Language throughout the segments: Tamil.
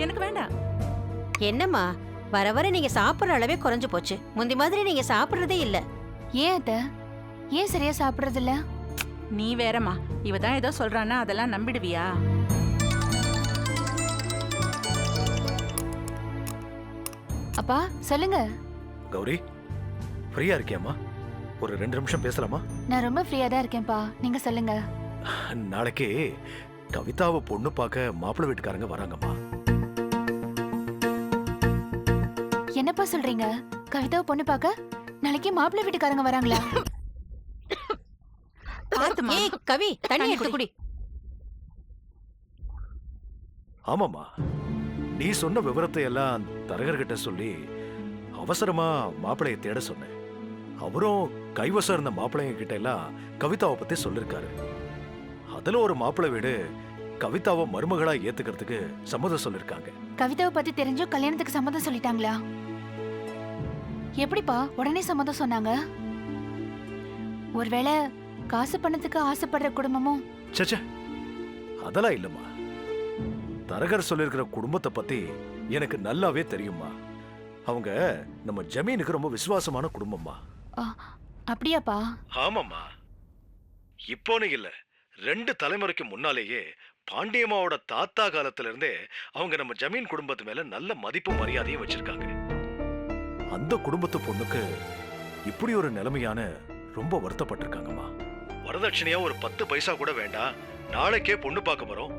எனக்கு வேண்டாம். என்னம்மா வர வர நீங்க சாப்பிடுற அளவே குறைஞ்சு போச்சு. முந்தி மாதிரி நீங்க சாப்பிடுறதே இல்ல. ஏன் அத்த? ஏன் சரியா சாப்பிடுறது இல்ல? நீ வேறம்மா, இவ தான் ஏதோ சொல்றான்னா அதெல்லாம் நம்பிடுவியா? அப்பா சொல்லுங்க. கௌரி, ஃப்ரீயா இருக்கியாமா? ஒரு 2 நிமிஷம் பேசலாமா? நான் ரொம்ப ஃப்ரீயா தான் இருக்கேன்ப்பா, நீங்க சொல்லுங்க. நாளைக்கு கவிதாவை பொண்ணு பார்க்க மாப்பிள்ளை வீட்டுக்காரங்க வராங்கம்மா. என்னப்பா சொல்றீங்க? கவிதாவை பொண்ணு பார்க்க நாளைக்கு மாப்பிள்ளை வீட்டுக்காரங்க வராங்களா? பாத்துமா. ஏய் கவி, தண்ணி எடுத்து குடி. ஆமாம்மா, நீ சொன்ன விவரத்தை எல்லாம் தரகர்கிட்ட சொல்லி அவசரமா மாப்பிள்ளையை தேட சொன்னேன். அவரும் கைவசம் இருந்த மாப்பிள்ளைங்க கிட்ட எல்லாம் கவிதாவை பத்தி சொல்லிருக்காரு. அதுல ஒரு மாப்பிள்ளை வீடு கவிதாவை மருமகளா ஏத்துக்கிறதுக்கு சம்மதம் சொல்லிருக்காங்க. கவிதாவை பத்தி தெரிஞ்சும் கல்யாணத்துக்கு சம்மதம் சொல்லிட்டாங்களா? எப்படிப்பா உடனே சம்மதம் சொன்னாங்க? ஒருவேளை காசு பணத்துக்கு ஆசைப்படுற குடும்பமும்? சச்சா, அதெல்லாம் இல்லம்மா. தரகர் சொல்லிருக்கிற குடும்பத்தை பத்தி எனக்கு நல்லாவே தெரியுமா. அவங்க நம்ம ஜமீனுக்கு ரொம்ப விசுவாசமான குடும்பம்மா. அப்படியாப்பா? ஆமாம்மா. இப்போன்னு இல்ல, 2 தலைமுறைக்கு முன்னாலேயே பாண்டியம்மாவோட தாத்தா காலத்துல இருந்தே அவங்க நம்ம ஜமீன் குடும்பத்து மேல நல்ல மதிப்பும் மரியாதையும் வச்சிருக்காங்க. அந்த குடும்பத்து பொண்ணுக்கு இப்படி ஒரு நிலைமையான ரொம்ப வருத்தப்பட்டிருக்காங்கம்மா. வரதட்சணையா ஒரு 10 பைசா கூட வேண்டாம், நாளைக்கே பொண்ணு பார்க்க வரோம்,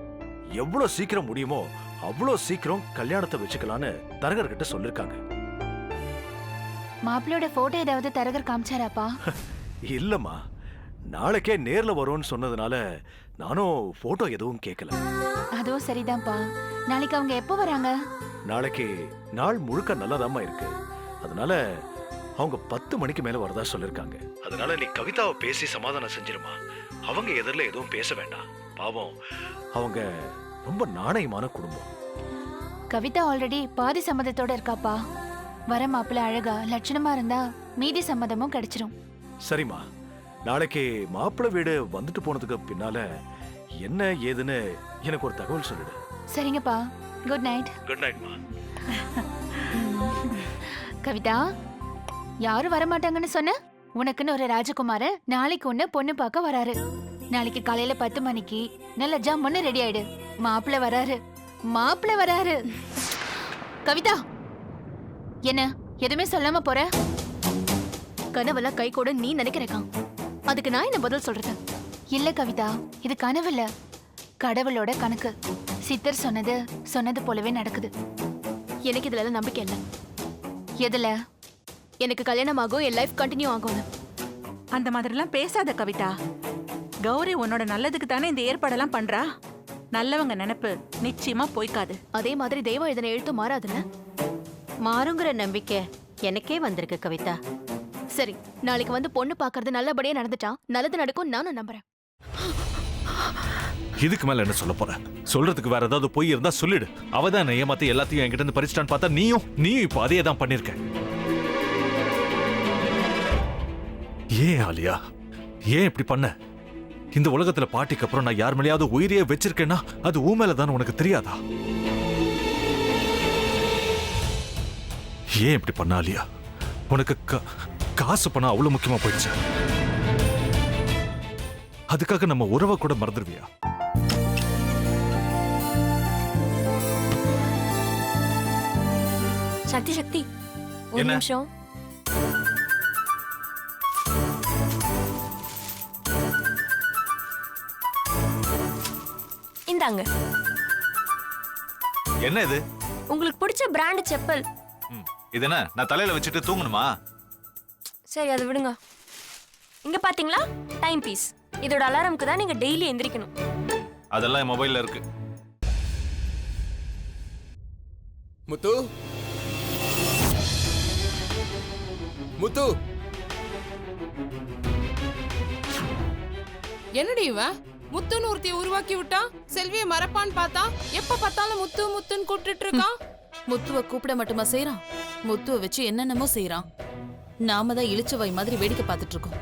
எவ்வளவு சீக்கிரம் முடியுமோ அவ்வளவு சீக்கிரம் கல்யாணத்தை வச்சுக்கலான்னு தரகர்கிட்ட சொல்லிருக்காங்க. மாப்பிள்ளையோட போட்டோ ஏதாவது தரகர் காமிச்சாராப்பா? இல்லம்மா, நாளைக்கே நேர்ல வரும்னு சொன்னதுனால நானும் போட்டோ எதுவும் கேட்கல. அதுவும் சரிதான்ப்பா. நாளைக்கு அவங்க எப்போ வராங்க? நாளைக்கு நாள் முழுக்க நல்லதாமா இருக்கு. அதனால அவங்க 10 மணிக்கு மேல வரதா சொல்லிருக்காங்க. அதனால நீ கவிதாவை பேசி சமாதானம் செஞ்சிருமா. அவங்க எதிரில எதுவும் பேச வேண்டாம். பாவம், அவங்க ரொம்ப நாணயமான குடும்பம். கவிதா ஆல்ரெடி பாதி சம்மதத்தோட இருக்காப்பா. வர மாப்பிள்ளை அழகா லட்சணமா இருந்தா மீதி சம்மதமும் கிடைச்சிரும். சரிம்மா, நாளைக்கு மாப்பிள்ளை வீடு வந்துட்டு போனதுக்கு பின்னால என்ன ஏதுன்னு எனக்கு ஒரு தகவல் சொல்லிடு. சரிங்கப்பா, குட் நைட். குட் நைட்மா. கவிதா, யாரும் வரமாட்டாங்கன்னு சொன்ன? உனக்குன்னு ஒரு ராஜகுமார நாளைக்கு உன்ன பொண்ணு பார்க்க வராரு. நாளைக்கு காலையில 10 மணிக்கு நல்ல ஜம்முன்னு ரெடி ஆயிடு. மாப்பிள்ளை வராரு, மாப்பிள்ளை வராரு. கவிதா, என்ன எதுவுமே சொல்லாம போற? கனவெல்லாம் கை கூட நீ நினைக்கிறக்கா, அதுக்கு நான் என்ன பதில் சொல்றது? இல்ல கவிதா, இது கனவு இல்ல, கடவுளோட கணக்கு. சித்தர் சொன்னது போலவே நடக்குது. எனக்கு இதுல எல்லாம் நம்பிக்கை இல்லை. எதுல? எனக்கு கல்யாணம் ஆகும், என் லைஃப் கண்டினியூ ஆகும். அந்த மாதிரிலாம் பேசாத கவிதா. கௌரி உன்னோட நல்லதுக்கு தானே இந்த ஏற்பாடெல்லாம் பண்றா. நல்லவங்க நினைப்பு நிச்சயமா போய்க்காது. அதே மாதிரி தெய்வம் இதனை எழுத்து மாறாதுன்னு மாறுங்கிற நம்பிக்கை எனக்கே வந்திருக்கு கவிதா. சரி, நாளைக்கு வந்து பொண்ணு பாக்குறது நல்லபடியா நடந்துட்டா நல்லது நடக்கும் நானும் நம்புறேன். இதுக்கு மேல என்ன சொல்ல போற? சொல்றதுக்கு வேற ஏதாவது பொய் இருந்தா சொல்லிடு. அவதான் ஏமாத்தி எல்லாத்தையும் என்கிட்ட இருந்து பறிச்சிட்டான்னு பார்த்தா நீயும் இப்போ அதே தான் பண்ணிருக்க. ஏன் ஆலியா, ஏன் இப்படி பண்ண? இந்த உலகத்துல பாட்டிக்கு அப்புறம் நான் யார் மேலேயாவது உயிரையே வச்சிருக்கேன்னா அது ஊ மேலதான் உனக்கு தெரியாதா? ஏன் இப்படி பண்ண ஆலியா? உனக்கு காசு பணம் அவ்வளவு முக்கியமா போயிடுச்சு. அதுக்காக நம்ம உறவை கூட மறந்துடுவியா? சக்தி சக்தி, ஒரு நிமிஷம். இந்தாங்க. என்ன இது? உங்களுக்கு பிடிச்ச பிராண்ட் செப்பல். இது என்ன நான் தலையில வச்சுட்டு தூங்கணுமா? சரி, அதை விடுங்க. இங்க பாத்தீங்களா, டைம் பீஸ். இதோட அலாரம்க்கு தான் நீங்க டெய்லி எந்திரிக்கணும். அதெல்லாம் என் மொபைல்ல இருக்கு. முத்து, முத்து, என்னடி இவன் முத்துன்னு ஒருத்திய உருவாக்கி விட்டா? செல்விய மறப்பான்னு பார்த்தா எப்ப பார்த்தாலும் முத்து முத்துன்னு கூப்பிட்டு இருக்கான். முத்துவ கூப்பிட மட்டுமா செய்யறான்? முத்துவ வச்சு என்னென்னமோ செய்யறான். நாம தான் இழிச்சவாய் மாதிரி வேடிக்கை பார்த்துட்டு இருக்கோம்.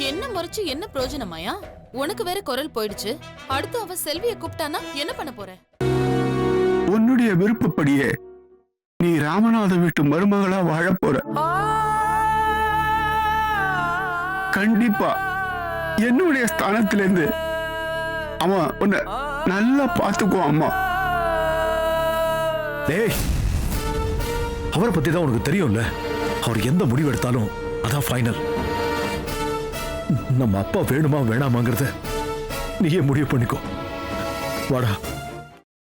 என்ன முறைச்சு என்ன பிரயோஜனமாயா? உனக்கு வேற குரல் போயிடுச்சு. அடுத்து அவ செல்விய கூப்பிட்டானா என்ன பண்ண போற? உன்னுடைய விருப்பப்படியே நீ ராமநாத வீட்டு மருமகளா வாழப் போற. கண்டிப்பா என்னுடைய ஸ்தானத்திலிருந்து அவன் உன்னை நல்லா பார்த்துக்குவான் அம்மா. டேய், அவரை பத்தி தான் உனக்கு தெரியும்ல. அவர் எந்த முடிவு எடுத்தாலும் அதான் ஃபைனல். நம்ம அப்பா வேணுமா வேணாமாங்கிறத நீயே முடிவு பண்ணிக்கோ. வாடா.